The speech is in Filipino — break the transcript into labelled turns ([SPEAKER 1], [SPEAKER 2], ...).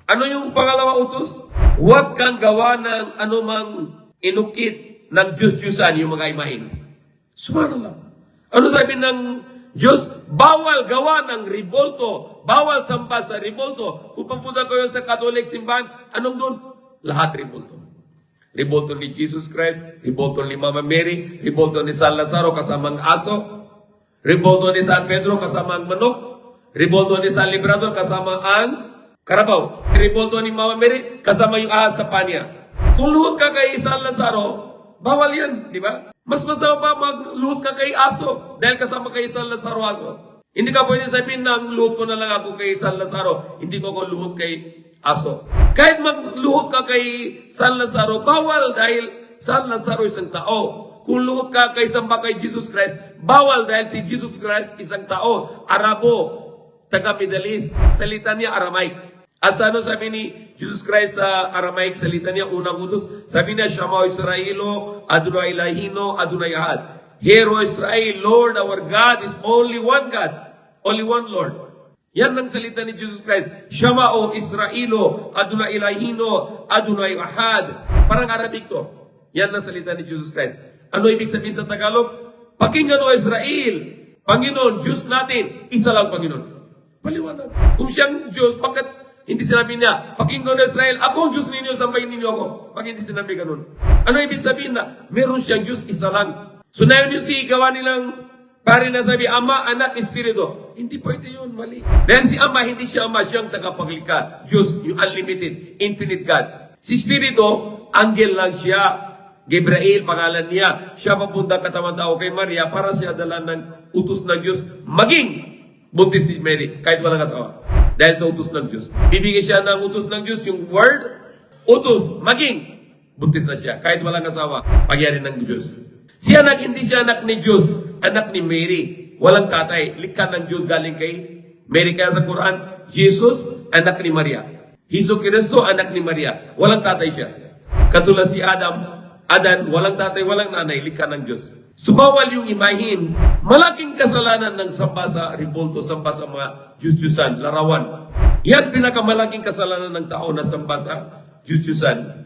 [SPEAKER 1] Ano yung pangalawa utos? Huwag kang gawa ng anumang inukit ng Diyos-Diyusan, yung mga imahin. Subhanallah. Ano sabi ng Diyos? Bawal gawa ng ribolto. Bawal samba sa ribolto. Kung papunta kayo sa Catholic simbahan, anong doon? Lahat ribolto. Ribolto ni Jesus Christ, ribolto ni Mama Mary, ribolto ni San Lazaro kasamang aso, ribolto ni San Pedro kasamang manok, ribolto ni San Librador kasama ang karabaw, ribolto ni Mama Mary kasama yung ahas na panya. Kung luhod ka kay San Lazaro, bawal yan, di ba? Mas masama pa magluhod ka kay aso dahil kasama kay San Lazaro aso. Hindi ka pwede sabihin na luhod ko na lang ako kay San Lazaro, hindi ko luhod kay aso. Kahit magluhod ka kay San Lazaro, bawal dahil San Lazaro isang tao. Kung luhod ka kay samba kay Jesus Christ, bawal dahil si Jesus Christ isang tao. Arabo, taga Middle East, salita niya Aramaic. At ano sabi ni Jesus Christ sa Aramaic, salita niya unang utos? Sabi niya, Shama Israelo, Adonai Elohino, Adonai Ahad. Hear, O Israel, Lord our God is only one God, only one Lord. Yan ang salita ni Jesus Christ. Shama o Israelo, Adonai Elohino, Adonai Ahad. Parang Arabic to. Yan ang salita ni Jesus Christ. Ano ibig sabihin sa Tagalog? Pakinggan o Israel, Panginoon, Diyos natin, isa lang Panginoon. Paliwanag. Kung siyang Diyos, bakit hindi sinabi niya, pakinggan o Israel, ako ang Diyos ninyo, sambahin ninyo ako. Bakit hindi sinabi ganun? Ano ibig sabihin na meron siyang Diyos, isa lang. So na yun yung gawa nilang pare na sabi, Ama, Anak, Espiritu. Hindi pwede yun, mali. Dahil si Ama, hindi siya Ama, siyang tagapaglikha. Diyos, yung unlimited, infinite God. Si Espiritu, angel lang siya. Gabriel, pangalan niya. Siya papunta katawan tao kay Maria para siya dala ng utos ng Diyos. Maging buntis ni Mary, kahit walang asawa. Dahil sa utos ng Diyos. Bibigyan siya ng utos ng Diyos, yung word, utos, maging buntis na siya. Kahit walang asawa, pagyari ng Diyos. Si anak, hindi siya anak ni Diyos, anak ni Mary. Walang tatay. Likha ng Diyos galing kay Mary. Kaya sa Quran, Jesus, anak ni Maria. Hesus Kristo, anak ni Maria. Walang tatay siya. Katulad si Adan, walang tatay, walang nanay. Likha ng Diyos. Sumawal yung imahin. Malaking kasalanan ng samba sa ribolto, samba sa mga Diyos-Diyusan, larawan. Yan pinakamalaking kasalanan ng tao na samba sa Diyos-Diyusan.